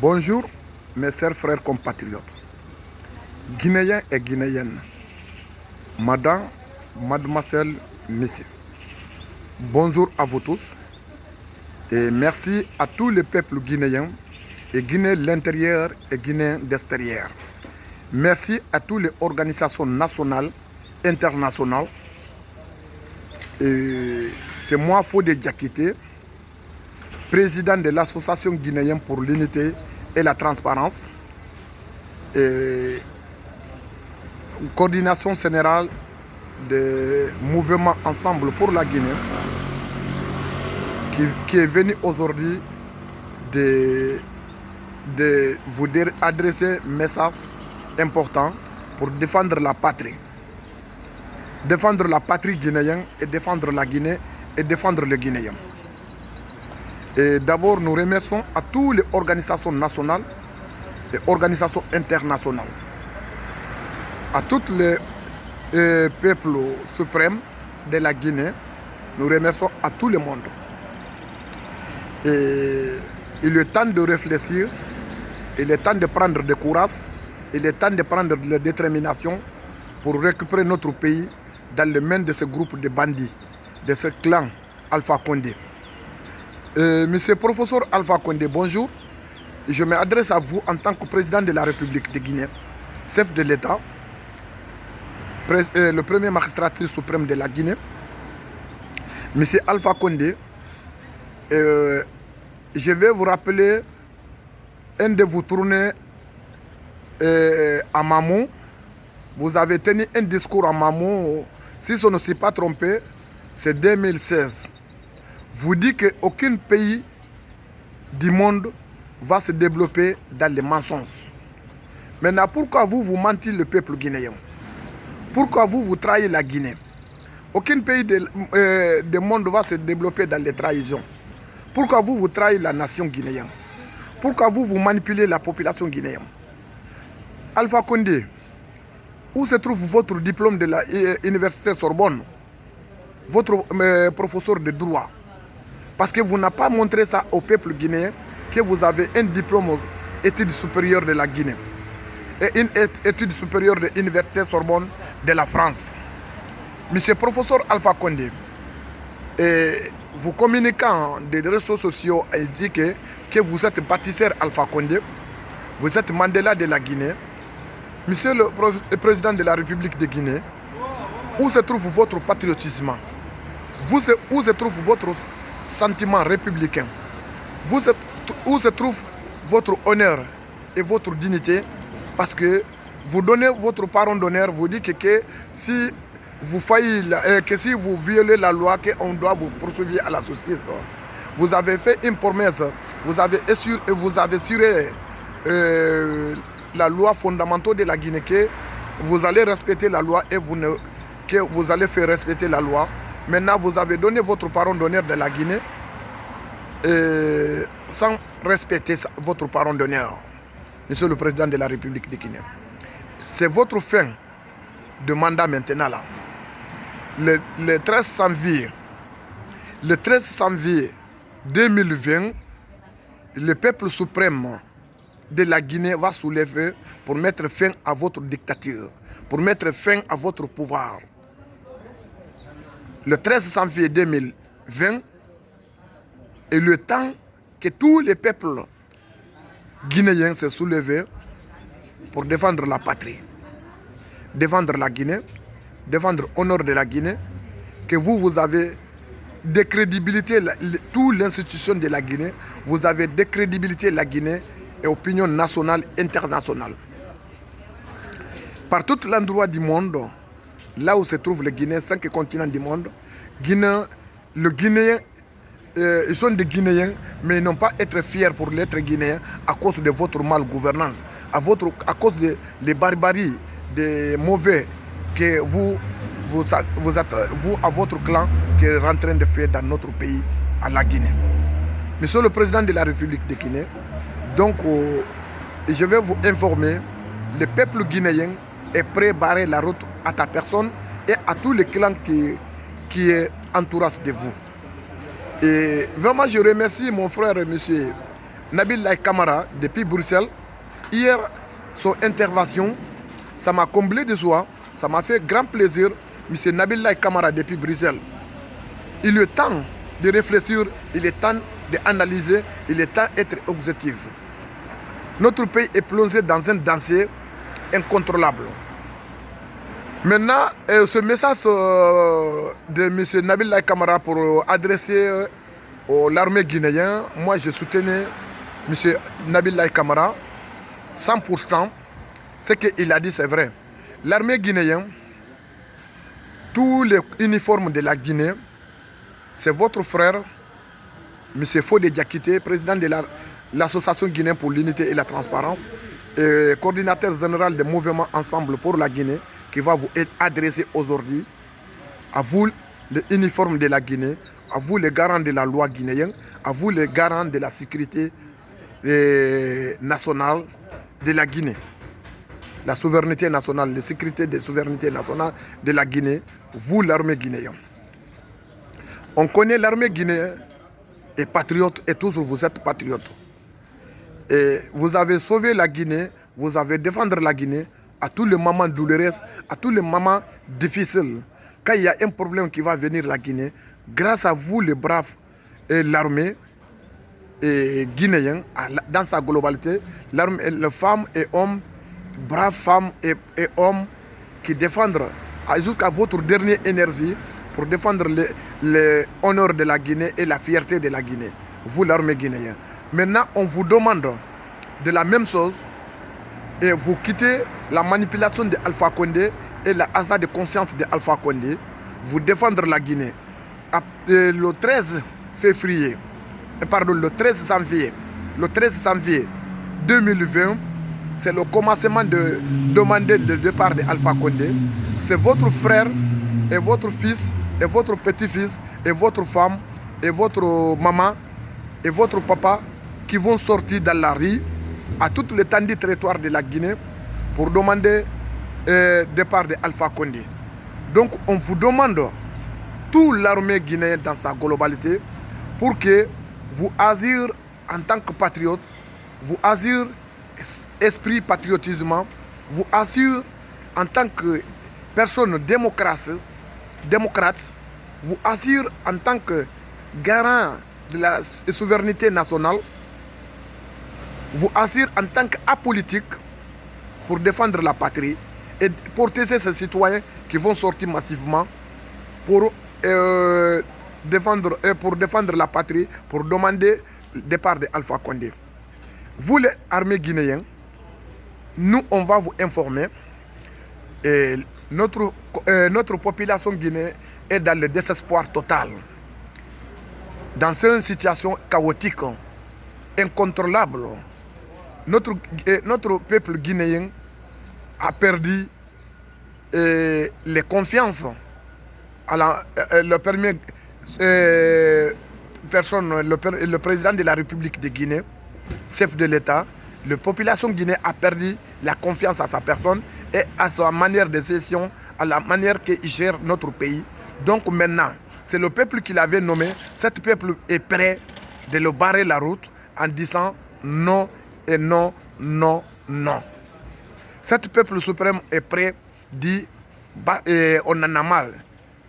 Bonjour mes chers frères compatriotes, Guinéens et Guinéennes, Madame, Mademoiselle, Messieurs. Bonjour à vous tous et merci à tous les peuples guinéens et Guinéens de l'intérieur et Guinéens d'extérieur. Merci à toutes les organisations nationales, internationales. C'est moi, Fodé Diakité, président de l'Association guinéenne pour l'unité et la transparence, et coordination générale du mouvement Ensemble pour la Guinée, qui est venu aujourd'hui de vous adresser un message important pour défendre la patrie. Défendre la patrie guinéenne et défendre la Guinée et défendre les Guinéens. Et d'abord, nous remercions à toutes les organisations nationales et organisations internationales, à tous les peuples suprêmes de la Guinée. Nous remercions à tout le monde. Et il est temps de réfléchir, il est temps de prendre du courage, il est temps de prendre de la détermination pour récupérer notre pays dans les mains de ce groupe de bandits, de ce clan Alpha Condé. Monsieur le professeur Alpha Condé, bonjour. Je m'adresse à vous en tant que président de la République de Guinée, chef de l'État, le premier magistrat suprême de la Guinée. Monsieur Alpha Condé, je vais vous rappeler un de vos tournées à Mamou. Vous avez tenu un discours à Mamou, si je ne suis pas trompé, c'est 2016. Vous dites qu'aucun pays du monde va se développer dans les mensonges. Maintenant, pourquoi vous mentez le peuple guinéen? Pourquoi vous trahissez la Guinée? Aucun pays du monde va se développer dans les trahisons. Pourquoi vous trahissez la nation guinéenne? Pourquoi vous manipulez la population guinéenne? Alpha Condé, où se trouve votre diplôme de l'université Sorbonne? Votre professeur de droit? Parce que vous n'avez pas montré ça au peuple guinéen que vous avez un diplôme d'études supérieures de la Guinée et une étude supérieure de l'université Sorbonne de la France. Monsieur professeur Alpha Condé, vous communiquant des réseaux sociaux, il dit que vous êtes bâtisseur Alpha Condé, vous êtes Mandela de la Guinée. Monsieur le président de la République de Guinée, où se trouve votre patriotisme? Où se trouve votre sentiment républicain? Où se trouve votre honneur et votre dignité? Parce que vous donnez votre parole d'honneur, vous dites que si vous que si vous violez la loi, qu'on doit vous poursuivre à la justice. Vous avez fait une promesse, vous avez assuré la loi fondamentale de la Guinée, que vous allez respecter la loi et que vous allez faire respecter la loi. Maintenant, vous avez donné votre parole d'honneur de la Guinée sans respecter votre parole d'honneur, monsieur le président de la République de Guinée. C'est votre fin de mandat maintenant là. Le 13 janvier 2020, le peuple suprême de la Guinée va soulever pour mettre fin à votre dictature, pour mettre fin à votre pouvoir. Le 13 janvier 2020 est le temps que tous les peuples guinéens se soulèvent pour défendre la patrie, défendre la Guinée, défendre l'honneur de la Guinée, que vous avez décrédibilité toute l'institution de la Guinée, vous avez décrédibilité la Guinée et l'opinion nationale et internationale. Par tout l'endroit du monde, là où se trouve le Guinée, 5 continents du monde, le Guinéen, ils sont des Guinéens, mais ils n'ont pas à être fiers pour l'être Guinéen à cause de votre malgouvernance, à cause des barbaries, des mauvais que vous à votre clan qui est en train de faire dans notre pays, à la Guinée. Monsieur le président de la République de Guinée, donc je vais vous informer, le peuple guinéen est prêt à barrer la route à ta personne et à tous les clans qui entourent de vous. Et vraiment, je remercie mon frère, monsieur Nabil Kamara depuis Bruxelles. Hier, son intervention, ça m'a comblé de joie, ça m'a fait grand plaisir. M. Nabil Kamara depuis Bruxelles. Il est temps de réfléchir, il est temps d'analyser, il est temps d'être objectif. Notre pays est plongé dans un danger incontrôlable. Maintenant, ce message de M. Nabil Kamara pour adresser à l'armée guinéenne, moi je soutenais M. Nabil Kamara 100%. Ce qu'il a dit, c'est vrai. L'armée guinéenne, tous les uniformes de la Guinée, c'est votre frère, M. Fodé Diakité, président de l'Association guinéenne pour l'unité et la transparence, et coordinateur général des mouvements Ensemble pour la Guinée, qui va vous adresser aujourd'hui, à vous les uniformes de la Guinée, à vous les garants de la loi guinéenne, à vous les garants de la sécurité nationale de la Guinée. La souveraineté nationale, la sécurité de souveraineté nationale de la Guinée, vous l'armée guinéenne. On connaît l'armée guinéenne est patriote et toujours vous êtes patriote. Et vous avez sauvé la Guinée, vous avez défendu la Guinée à tous les moments douloureux, à tous les moments difficiles. Quand il y a un problème qui va venir la Guinée, grâce à vous les braves et l'armée guinéenne, dans sa globalité, les femmes et hommes, braves femmes et hommes qui défendent jusqu'à votre dernière énergie pour défendre l'honneur de la Guinée et la fierté de la Guinée, vous l'armée guinéenne. Maintenant, on vous demande de la même chose et vous quittez la manipulation de Alpha Condé et la hasard de conscience de Alpha Condé, vous défendre la Guinée. Le 13 février, pardon, le 13 janvier 2020, c'est le commencement de demander le départ de Alpha Condé. C'est votre frère et votre fils et votre petit-fils et votre femme et votre maman et votre papa qui vont sortir dans la rue à tout l'étendue territoire de la Guinée pour demander le départ de Alpha Condé. Donc on vous demande, toute l'armée guinéenne dans sa globalité, pour que vous agissez en tant que patriote, vous agissez esprit patriotisme, vous assurez en tant que personne démocrate, vous assurez en tant que garant de la souveraineté nationale, vous assurez en tant qu'apolitique pour défendre la patrie et protéger ces citoyens qui vont sortir massivement pour défendre la patrie, pour demander le départ de Alpha Condé. Vous les armées guinéennes, nous on va vous informer. Et notre population guinéenne est dans le désespoir total. Dans une situation chaotique, incontrôlable. Notre peuple guinéen a perdu les confiances à le premier personne, le président de la République de Guinée, chef de l'État. La population guinéenne a perdu la confiance à sa personne et à sa manière de gestion, à la manière qu'il gère notre pays. Donc maintenant, c'est le peuple qui l'avait nommé. Cet peuple est prêt de le barrer la route en disant non et non, non, non. Cet peuple suprême est prêt, dit on en a mal,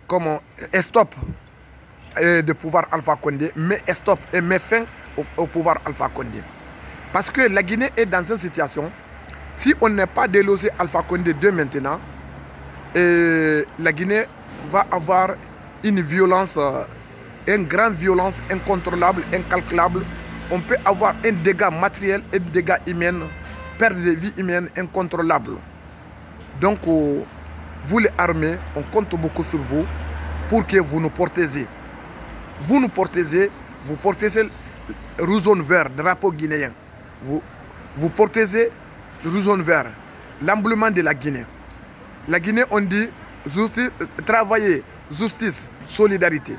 comme stop de pouvoir Alpha Condé, mais stop et met fin au pouvoir Alpha Condé. Parce que la Guinée est dans une situation, si on n'est pas délogé Alpha Condé dès maintenant, la Guinée va avoir une violence, une grande violence incontrôlable, incalculable. On peut avoir un dégât matériel et un dégât humain, perte de vie humaine incontrôlable. Donc, vous les armées, on compte beaucoup sur vous pour que vous nous protégez. Vous nous protégez, vous protégez le rouge jaune vert, drapeau guinéen. Vous protégez le rouge jaune vert, l'emblème de la Guinée. La Guinée, on dit justice, travailler, justice, solidarité.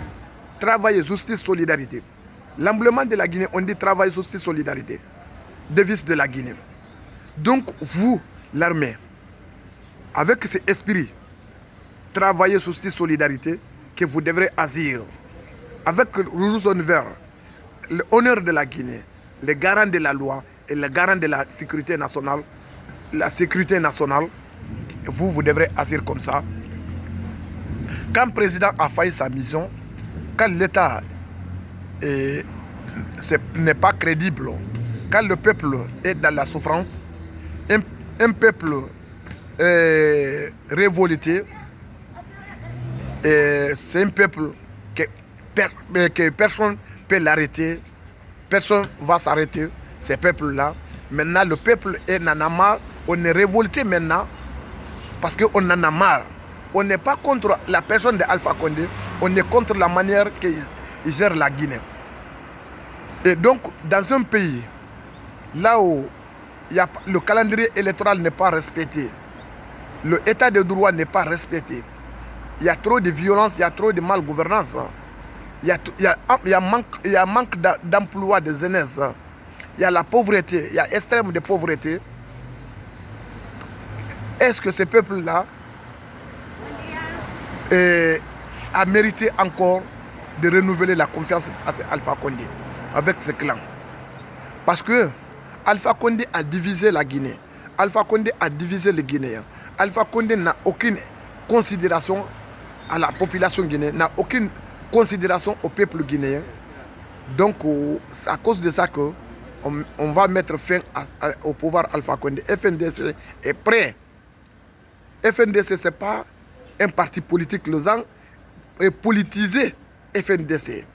Travailler, justice, solidarité. L'emblème de la Guinée, on dit travail, justice, solidarité. Devise de la Guinée. Donc, vous, l'armée, avec cet esprit, travailler, justice, solidarité, que vous devrez agir. Avec le rouge jaune vert, l'honneur de la Guinée, les garants de la loi et les garants de la sécurité nationale, vous devrez agir comme ça. Quand le président a failli sa mission, quand l'État n'est pas crédible, quand le peuple est dans la souffrance, un peuple révolté, c'est un peuple que personne ne peut l'arrêter, personne ne va s'arrêter, ces peuples-là. Maintenant, le peuple en a marre, on est révolté maintenant, parce qu'on en a marre. On n'est pas contre la personne d'Alpha Condé, on est contre la manière qu'il gère la Guinée. Et donc, dans un pays, là où le calendrier électoral n'est pas respecté, le état de droit n'est pas respecté, il y a trop de violence, il y a trop de malgouvernance, il y a manque d'emploi de jeunesse, il y a la pauvreté, il y a extrême de pauvreté. Est-ce que ces peuples-là a mérité encore de renouveler la confiance à Alpha Condé avec ce clan? Parce que Alpha Condé a divisé la Guinée. Alpha Condé a divisé les Guinéens. Alpha Condé n'a aucune considération à la population guinéenne, n'a aucune considération au peuple guinéen. Donc, c'est à cause de ça qu'on va mettre fin au pouvoir Alpha Condé. FNDC est prêt. FNDC, ce n'est pas un parti politique. Les gens ont politisé FNDC.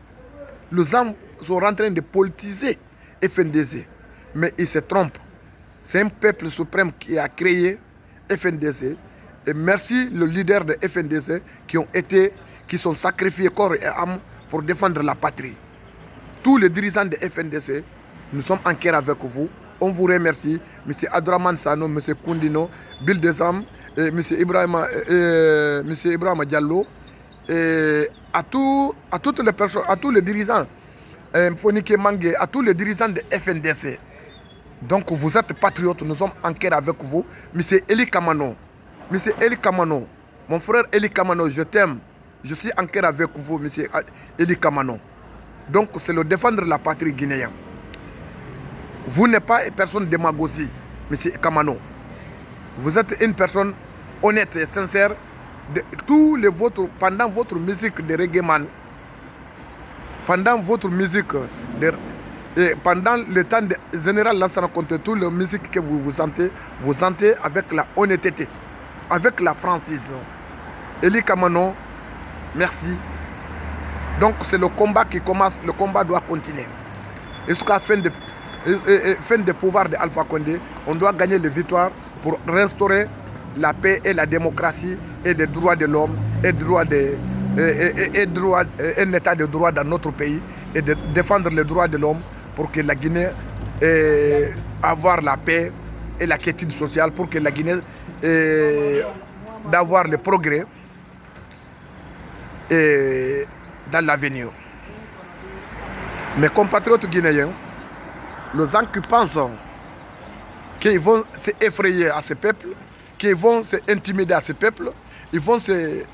Les gens sont en train de politiser FNDC. Mais ils se trompent. C'est un peuple suprême qui a créé FNDC. Et merci le leader de FNDC qui sont sacrifiés corps et âme pour défendre la patrie. Tous les dirigeants de FNDC, nous sommes en cœur avec vous. On vous remercie. M. Adraman Sano, M. Koundino, Bill Desam, M. Ibrahima Diallo, et à toutes les personnes, à tous les dirigeants, Fonike Mangé, à tous les dirigeants de FNDC. Donc vous êtes patriotes, nous sommes en cœur avec vous. M. Eli Kamano, mon frère Eli Kamano, je t'aime. Je suis en cœur avec vous, M. Eli Kamano. Donc c'est le défendre la patrie guinéenne. Vous n'êtes pas une personne démagogie, M. Kamano. Vous êtes une personne honnête et sincère. Pendant votre musique de reggae man, pendant votre musique et pendant le temps de général Lansana Conté, toute la musique que vous sentez avec la honnêteté, avec la franchise. Eli Kamano, merci. Donc c'est le combat qui commence, le combat doit continuer. Et jusqu'à la fin de pouvoir de Alpha Condé, on doit gagner les victoires pour restaurer la paix et la démocratie et les droits de l'homme et un état de droit dans notre pays et de défendre les droits de l'homme pour que la Guinée avoir la paix et la quiétude sociale, pour que la Guinée d'avoir le progrès dans l'avenir. Mes compatriotes guinéens, les gens qui pensent qu'ils vont s'effrayer à ce peuple, qu'ils vont s'intimider à ce peuple, ils vont se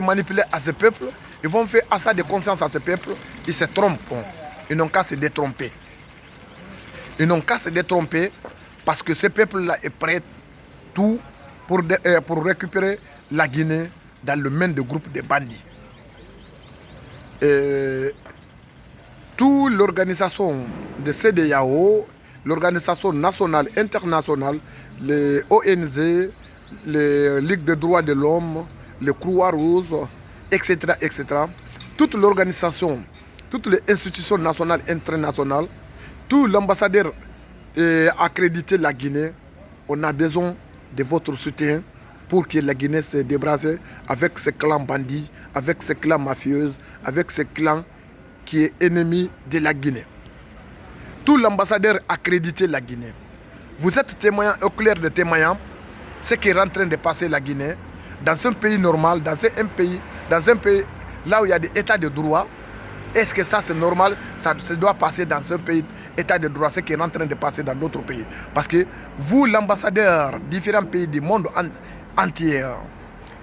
manipuler à ce peuple, ils vont faire assas de conscience à ce peuple, ils se trompent. Ils n'ont qu'à se détromper. Ils n'ont qu'à se détromper parce que ce peuple-là est prêt tout pour récupérer la Guinée dans le main de groupes de bandits. Toute l'organisation de CEDEAO, l'organisation nationale, internationale, les ONG, les Ligues des droits de l'homme, les Croix-Rouges, etc., etc. Toute l'organisation, toutes les institutions nationales et internationales, tout l'ambassadeur accrédité de la Guinée, on a besoin de votre soutien pour que la Guinée se débarrasse avec ce clan bandit, avec ce clan mafieux, avec ce clan qui est ennemi de la Guinée. Tout l'ambassadeur accrédité de la Guinée. Vous êtes témoin, au clair de témoignant, ce qui est en train de passer la Guinée, dans un pays normal, dans un pays là où il y a des états de droit. Est-ce que ça c'est normal? Ça doit passer dans un pays, état de droit, ce qui est en train de passer dans d'autres pays. Parce que vous, l'ambassadeur, différents pays du monde entier,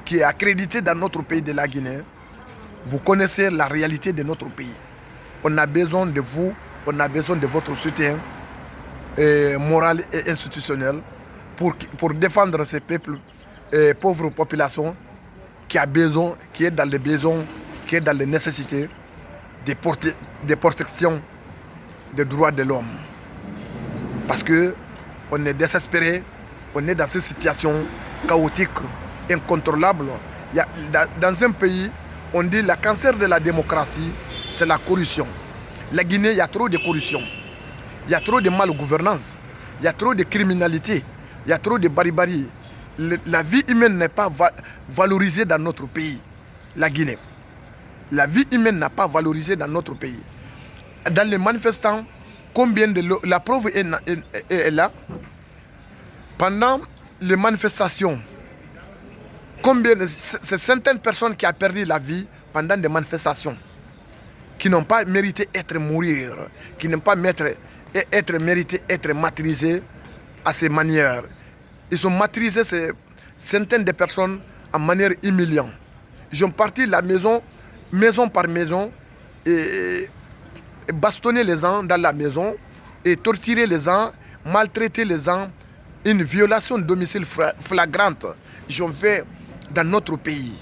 qui est accrédité dans notre pays de la Guinée, vous connaissez la réalité de notre pays. on a besoin de vous, on a besoin de votre soutien moral et institutionnel pour défendre ces peuples et pauvres populations qui a besoin, qui est dans les besoins, qui est dans les nécessités de protection des droits de l'homme. Parce que on est désespéré, on est dans cette situation chaotique, incontrôlable. Dans un pays, on dit le cancer de la démocratie, c'est la corruption. La Guinée, il y a trop de corruption. Il y a trop de malgouvernance. Il y a trop de criminalité. Il y a trop de barbarie. La vie humaine n'est pas valorisée dans notre pays, la Guinée. La vie humaine n'a pas valorisé dans notre pays. Dans les manifestants, combien de la preuve est là. Pendant les manifestations, combien de centaines de personnes qui ont perdu la vie pendant des manifestations, qui n'ont pas mérité d'être mourir, qui n'ont pas mérité d'être martyrisés à ces manières. Ils ont martyrisé ces centaines de personnes en manière humiliante. Ils ont parti la maison par maison et bastonner les gens dans la maison et torturer les gens, maltraiter les gens. Une violation de domicile flagrante, ils ont fait dans notre pays.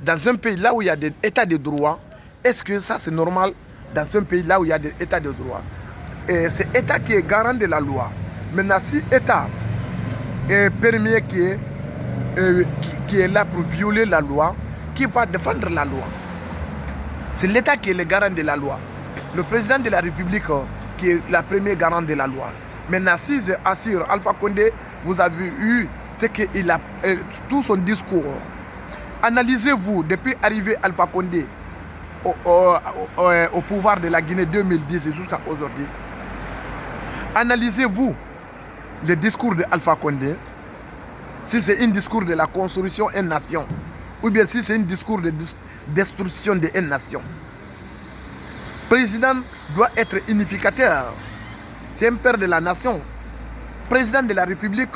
Dans un pays là où il y a des états de droit, est-ce que ça c'est normal dans un pays là où il y a des états de droit? Et c'est l'État qui est garant de la loi. Maintenant, si l'État est permis qui est là pour violer la loi, qui va défendre la loi? C'est l'État qui est le garant de la loi. Le président de la République qui est la première garant de la loi. Maintenant, si Assir Alpha Condé, vous avez eu ce qu'il a, tout son discours. Analysez-vous, depuis arrivé Alpha Condé au pouvoir de la Guinée 2010 jusqu'à aujourd'hui. Analysez-vous le discours de Alpha Condé, si c'est un discours de la construction d'une nation, ou bien si c'est un discours de destruction d'une nation. Le président doit être unificateur. C'est un père de la nation. Le président de la République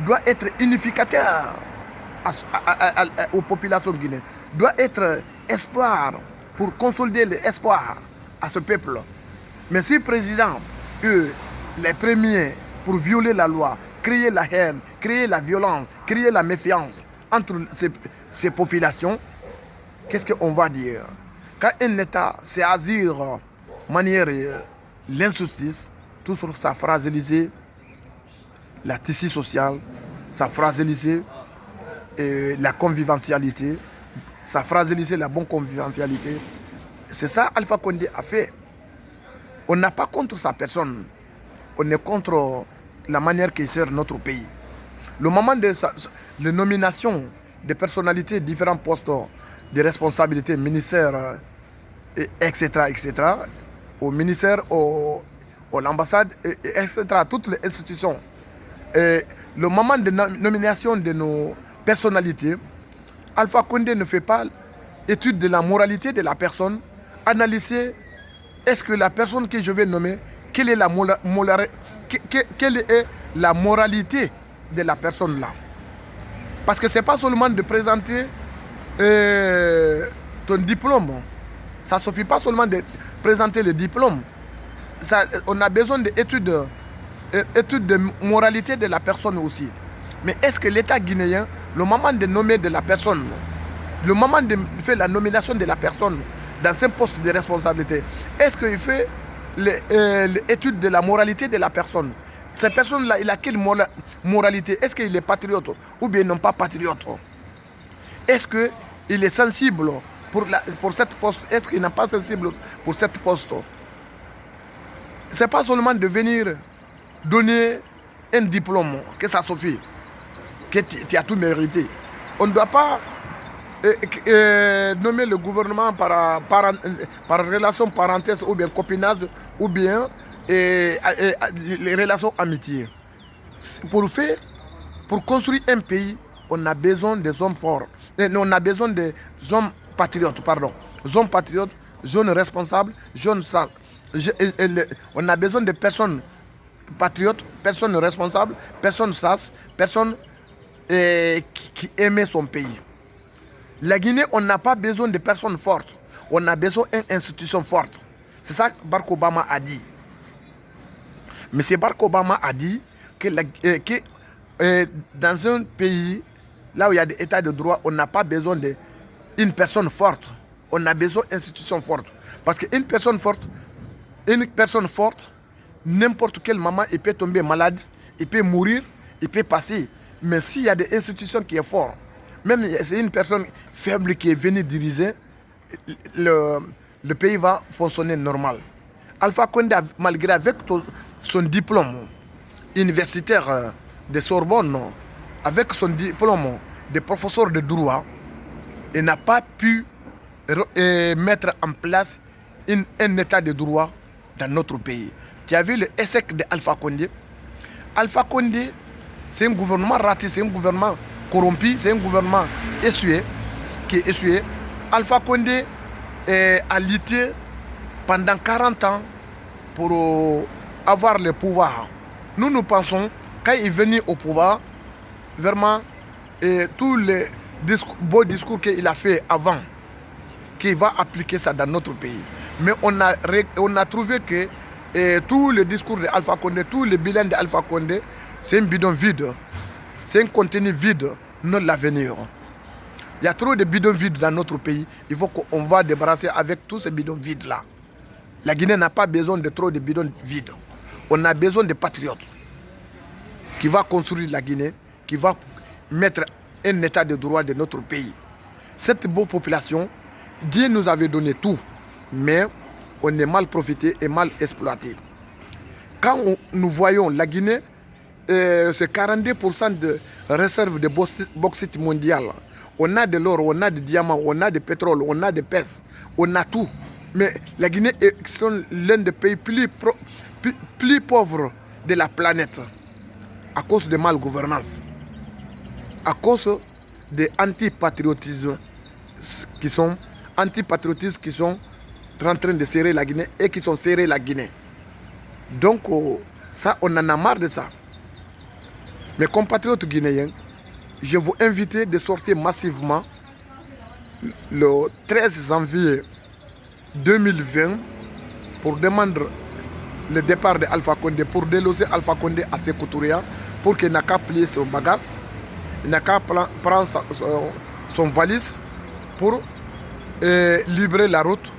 doit être unificateur aux populations guinéennes. Doit être espoir pour consolider l'espoir à ce peuple. Mais si le président est les premiers pour violer la loi, créer la haine, créer la violence, créer la méfiance entre ces populations, qu'est-ce qu'on va dire? Quand un État sait manière l'injustice, toujours ça fragiliser la tissu social, ça fragiliser la convivialité, ça fragiliser la bonne convivialité. C'est ça Alpha Condé a fait. On n'a pas contre sa personne, on est contre la manière qu'il sert notre pays. Le moment de la nomination des personnalités, différents postes de responsabilité, ministère, etc., au ministère, à l'ambassade, etc., toutes les institutions. Et le moment de nomination de nos personnalités, Alpha Condé ne fait pas étude de la moralité de la personne, analyser est-ce que la personne que je vais nommer, quelle est la moralité de la personne là. Parce que ce n'est pas seulement de présenter ton diplôme. Ça ne suffit pas seulement de présenter le diplôme. On a besoin d'études de moralité de la personne aussi. Mais est-ce que l'État guinéen, le moment de nommer de la personne, le moment de faire la nomination de la personne dans un poste de responsabilité, est-ce qu'il fait l'étude de la moralité de la personne? Cette personne-là, il a quelle moralité? Est-ce qu'il est patriote ou bien non pas patriote? Est-ce qu'il est sensible pour cette poste? Est-ce qu'il n'est pas sensible pour cette poste? Ce n'est pas seulement de venir donner un diplôme, que ça suffit, que tu as tout mérité. On ne doit pas nommer le gouvernement par relation parenthèse ou bien copinage ou bien les relations amitié. Pour construire un pays, on a besoin des hommes forts. On a besoin des hommes patriotes, pardon. Hommes patriotes, jeunes responsables, jeunes sans. On a besoin de personnes patriotes, personnes responsables, personnes sages, personnes qui aiment son pays. La Guinée, on n'a pas besoin de personnes fortes. On a besoin d'une institution forte. C'est ça que Barack Obama a dit. M. Barack Obama a dit que, dans un pays, là où il y a des états de droit, on n'a pas besoin d'une personne forte. On a besoin d'institutions fortes. Parce qu'une personne forte, n'importe quelle maman, il peut tomber malade, il peut mourir, il peut passer. Mais s'il y a des institutions qui sont fortes, même si c'est une personne faible qui est venue diriger, le pays va fonctionner normal. Alpha Condé, malgré avec son diplôme universitaire de Sorbonne, avec son diplôme de professeur de droit, il n'a pas pu mettre en place un état de droit dans notre pays. Tu as vu le échec d'Alpha Condé. Alpha Condé, c'est un gouvernement raté, c'est un gouvernement corrompu, c'est un gouvernement qui est essuyé. Alpha Condé a lutté pendant 40 ans pour avoir le pouvoir. Nous pensons, quand il est venu au pouvoir, vraiment, tous les beaux discours qu'il a fait avant, qu'il va appliquer ça dans notre pays. Mais on a trouvé que tous les discours d'Alpha Condé, tous les bilans d'Alpha Condé, c'est un bidon vide. C'est un contenu vide, non l'avenir. Il y a trop de bidons vides dans notre pays. Il faut qu'on va débarrasser avec tous ces bidons vides-là. La Guinée n'a pas besoin de trop de bidons vides. On a besoin de patriotes qui vont construire la Guinée, qui vont mettre un état de droit de notre pays. Cette bonne population, Dieu nous avait donné tout, mais on est mal profité et mal exploité. Quand nous voyons la Guinée, c'est 42% de réserve de bauxite mondiale. On a de l'or, on a des diamants, on a du pétrole, on a des pêches, on a tout. Mais la Guinée est l'un des pays plus pauvres de la planète à cause de malgouvernance, à cause de antipatriotisme qui sont en train de serrer la Guinée et qui sont serrés la Guinée. Donc ça, on en a marre de ça. Mes compatriotes guinéens, je vous invite de sortir massivement le 13 janvier 2020 pour demander le départ de Alpha Condé, pour déloger Alpha Condé à Sékou Touré, pour qu'il n'a qu'à plier son bagage, il n'a qu'à prendre son valise pour libérer la route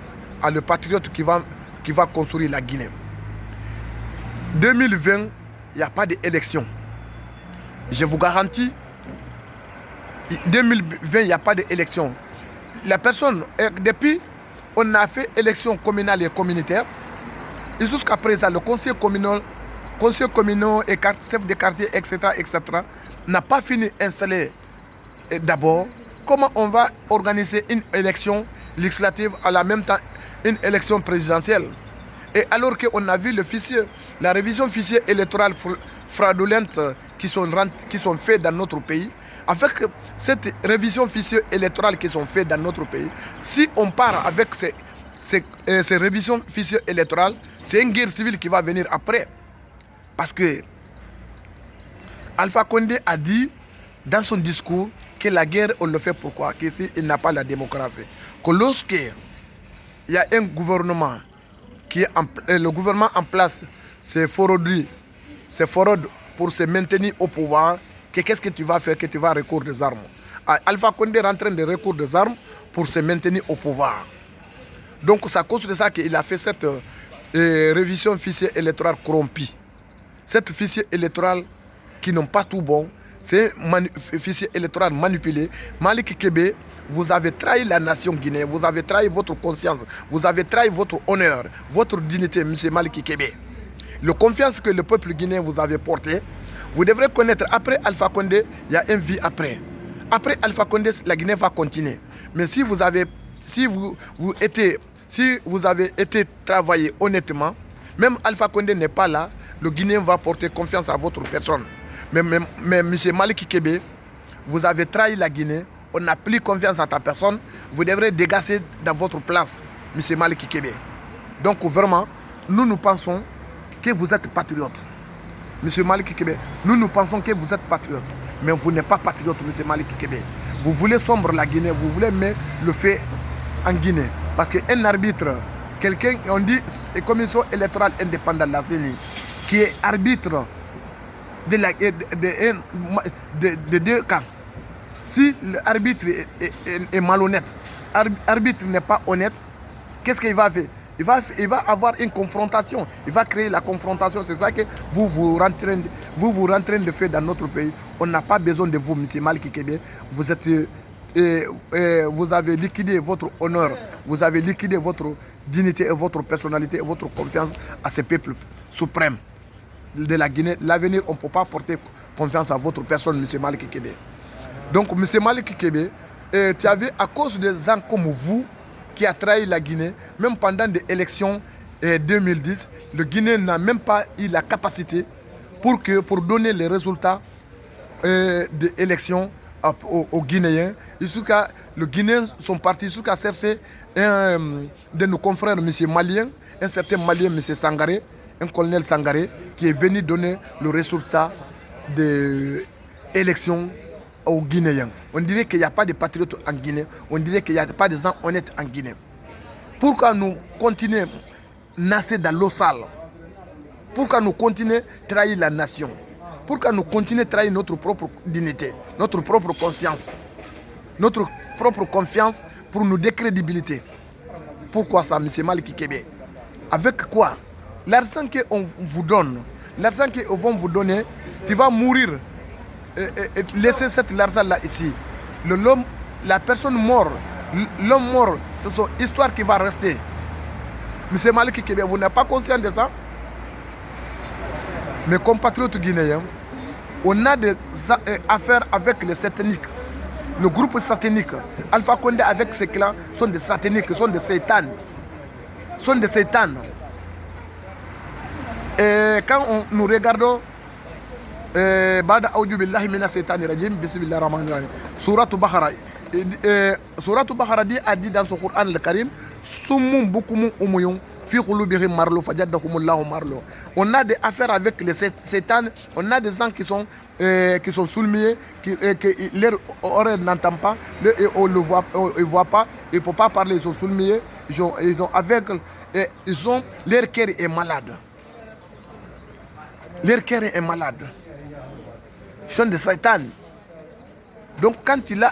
à le patriote qui va construire la Guinée. 2020, il n'y a pas d'élection. Je vous garantis, 2020, il n'y a pas d'élection. La personne, depuis, on a fait élection communale et communautaire. Et jusqu'à présent, le conseil communal et chef de quartier, etc., n'a pas fini d'installer d'abord. Comment on va organiser une élection législative à la même temps une élection présidentielle? Et alors qu'on a vu la révision fichier électoral fraudulente qui sont faites dans notre pays, avec cette révision fichier électoral qui sont faites dans notre pays, si on part avec ces révisions fichier électorales, c'est une guerre civile qui va venir après. Parce que Alpha Condé a dit dans son discours que la guerre, on le fait pourquoi? Que s'il n'a pas la démocratie. Que lorsqu'il y a un gouvernement le gouvernement en place se fraude pour se maintenir au pouvoir, qu'est-ce que tu vas faire? Que tu vas recourir des armes. Alpha Condé est en train de recourir des armes pour se maintenir au pouvoir. Donc c'est à cause de ça qu'il a fait cette révision fichier électoral corrompue. Cette fichier électoral qui n'ont pas tout bon, c'est un fichier électoral manipulé. Malick Kébé, vous avez trahi la nation guinéenne, vous avez trahi votre conscience, vous avez trahi votre honneur, votre dignité, M. Malick Kébé. La confiance que le peuple guinéen vous avait portée, vous devrez connaître, après Alpha Condé, il y a une vie après. Après Alpha Condé, la Guinée va continuer. Mais si vous avez été travaillé honnêtement, même Alpha Condé n'est pas là, le Guinéen va porter confiance à votre personne. Mais M. Malick Kébé, vous avez trahi la Guinée, on n'a plus confiance à ta personne, vous devrez dégager dans votre place, M. Malick Kébé. Donc vraiment, nous pensons que vous êtes patriote. M. Malick Kébé, nous pensons que vous êtes patriote. Mais vous n'êtes pas patriote, M. Malick Kébé. Vous voulez sombre la Guinée, vous voulez mettre le feu en Guinée. Parce qu'un arbitre quelqu'un, on dit commission électorale indépendante, la CENI, qui est arbitre de deux camps. Si l'arbitre est malhonnête, l'arbitre n'est pas honnête, qu'est-ce qu'il va faire? Il va avoir une confrontation. Il va créer la confrontation. C'est ça que vous rentrez de faire dans notre pays. On n'a pas besoin de vous, M. Malick Kébé. Vous avez liquidé votre honneur. Vous avez liquidé votre dignité et votre personnalité et votre confiance à ce peuple suprême de la Guinée. L'avenir, on ne peut pas porter confiance à votre personne, M. Malick Kébé. Donc, M. Malick Kébé, tu avais, à cause des gens comme vous, qui a trahi la Guinée, même pendant des élections 2010, le Guinée n'a même pas eu la capacité pour donner les résultats des élections aux Guinéens. Les Guinéens sont partis jusqu'à chercher un de nos confrères, M. Malien, un certain Malien, M. Sangaré, un colonel Sangaré, qui est venu donner le résultat des élections aux Guinéens. On dirait qu'il n'y a pas de patriotes en Guinée. On dirait qu'il n'y a pas de gens honnêtes en Guinée. Pourquoi nous continuons à nasser dans l'eau sale? Pourquoi nous continuons à trahir la nation? Pourquoi nous continuons à trahir notre propre dignité, notre propre conscience, notre propre confiance pour nous décrédibilité? Pourquoi ça, M. Malick Kébé? Avec quoi? L'argent qu'on vous donne, l'argent qu'on va vous donner, tu vas mourir. Laissez cet argent-là ici. L'homme, la personne morte, l'homme mort, c'est son histoire qui va rester. M. Malick Kébé, vous n'êtes pas conscient de ça? Mes compatriotes guinéens, on a des affaires avec les sataniques. Le groupe satanique, Alpha Condé avec ses clans sont des sataniques, sont des satans. Sont des satans. Et quand nous regardons Bada Aoudu Billahi Mina Saitani Rajim, Bismillah Rahman Rahim, Suratu Bahara, Suratu Bahara a dit dans son Coran le Karim, Soumou Boukoumou Oumoyon, Firoulubiri Marlo, Fadjadahumullahu Marlo. On a des affaires avec les Satan, on a des gens qui sont soumis, que leur oreille n'entend pas, et on ne le voit pas, ils ne peuvent pas parler, ils sont soumis, ils sont aveugles, et leur cœur est malade. Leur cœur est malade. Ils sont des Satan. Donc quand il y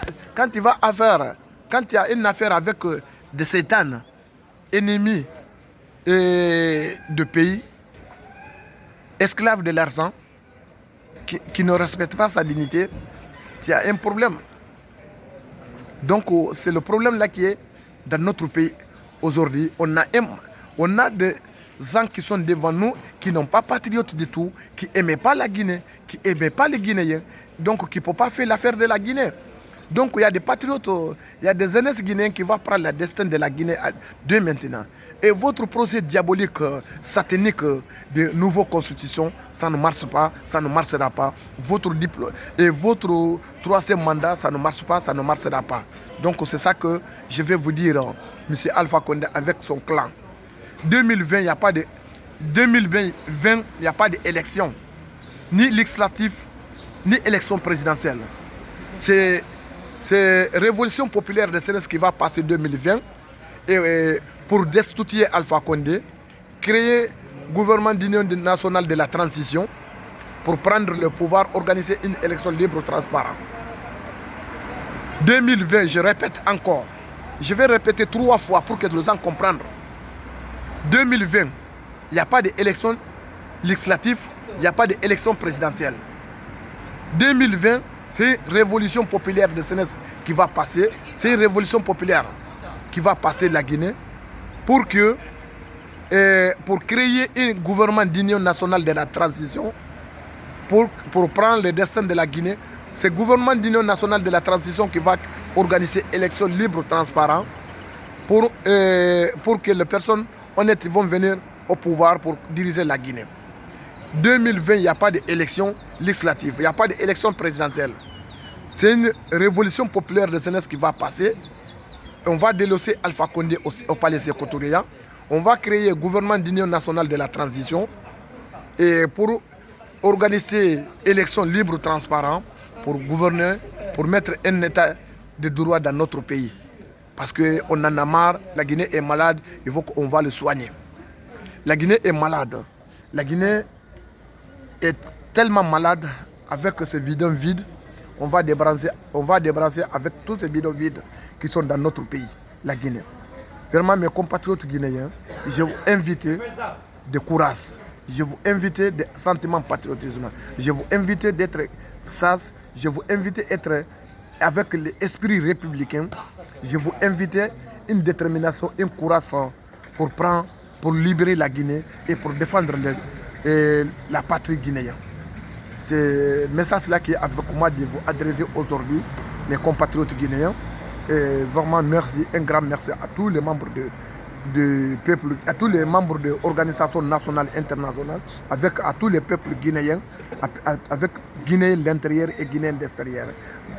a une affaire avec des Satan, ennemis de pays, esclaves de l'argent, qui ne respectent pas sa dignité, il y a un problème. Donc c'est le problème là qui est dans notre pays aujourd'hui. On a des gens qui sont devant nous, qui n'ont pas patriotes du tout, qui n'aimaient pas la Guinée, qui n'aimaient pas les Guinéens, donc qui ne peuvent pas faire l'affaire de la Guinée. Donc il y a des patriotes, il y a des jeunesses guinéens qui vont prendre le destin de la Guinée de maintenant. Et votre projet diabolique, satanique de nouvelle constitution, ça ne marche pas, ça ne marchera pas. Votre diplôme et votre troisième mandat, ça ne marche pas, ça ne marchera pas. Donc c'est ça que je vais vous dire, M. Alpha Condé avec son clan. 2020, il n'y a pas de 2020, il n'y a pas d'élection, ni législative, ni élection présidentielle. C'est révolution populaire de CNS qui va passer 2020 et pour destituer Alpha Condé, créer gouvernement d'union nationale de la transition pour prendre le pouvoir, organiser une élection libre, transparente. 2020, je répète encore, je vais répéter 3 fois pour que les gens comprennent. 2020, il n'y a pas d'élection législative, il n'y a pas d'élection présidentielle. 2020, c'est une révolution populaire de CNS qui va passer. C'est une révolution populaire qui va passer la Guinée pour créer un gouvernement d'union nationale de la transition pour prendre le destin de la Guinée. C'est le gouvernement d'union nationale de la transition qui va organiser élections libres, transparentes pour que les personnes honnêtes vont venir au pouvoir pour diriger la Guinée. 2020, il n'y a pas d'élection législative, il n'y a pas d'élection présidentielle. C'est une révolution populaire de CNS qui va passer. On va délosser Alpha Condé au palais Sékou-Touré. On va créer un gouvernement d'union nationale de la transition et pour organiser élections libres, transparentes, pour gouverner, pour mettre un état de droit dans notre pays. Parce qu'on en a marre, la Guinée est malade, il faut qu'on va le soigner. La Guinée est malade. La Guinée est tellement malade avec ces bidons vides. On va débrasser avec tous ces bidons vides qui sont dans notre pays, la Guinée. Vraiment, mes compatriotes guinéens, je vous invite de courage. Je vous invite de sentiments patriotisme. Je vous invite d'être sage. Je vous invite d'être avec l'esprit républicain. Je vous invite une détermination, un courage pour libérer la Guinée et pour défendre la patrie guinéenne. C'est le message-là qui est avec moi de vous adresser aujourd'hui, mes compatriotes guinéens. Et vraiment, merci, un grand merci à tous les membres de peuple, à tous les membres de l'organisation nationale et internationale, à tous les peuples guinéens, avec Guinée l'intérieur et Guinée l'extérieur.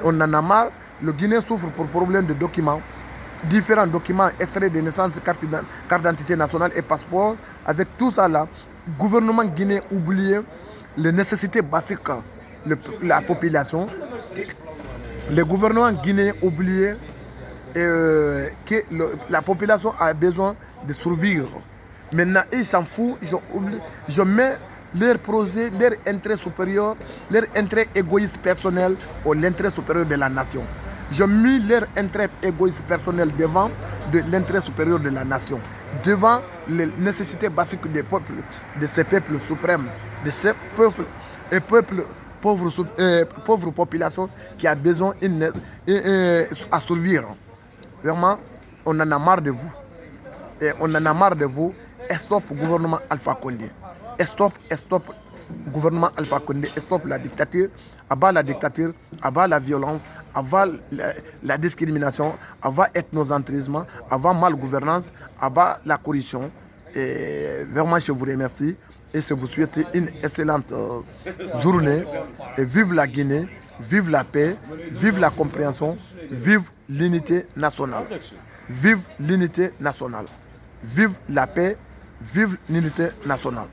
On en a marre, le Guinée souffre pour problème de documents, différents documents, extraits de naissance, carte d'identité nationale et passeport. Avec tout ça là, le gouvernement guinéen oublié les nécessités basiques de la population. Le gouvernement guinéen oublié que la population a besoin de survivre. Maintenant, ils s'en foutent, je mets leur projet, leur intérêt supérieur, leur intérêt égoïste personnel ou l'intérêt supérieur de la nation. Je mets leur intérêt égoïste personnel devant l'intérêt supérieur de la nation, devant les nécessités basiques des peuples, de ces peuples suprêmes, de ces peuples et peuples pauvres populations qui a besoin à survivre. Vraiment, on en a marre de vous. Et on en a marre de vous. Stop gouvernement Alpha Condé. Stop gouvernement Alpha Condé. Stop la dictature. Abat la dictature, abat la violence, abat la discrimination, abat ethnocentrisme, abat malgouvernance, abat la corruption. Et vraiment, je vous remercie. Et je vous souhaite une excellente journée. Et vive la Guinée, vive la paix, vive la compréhension, vive l'unité nationale. Vive l'unité nationale. Vive la paix, vive l'unité nationale.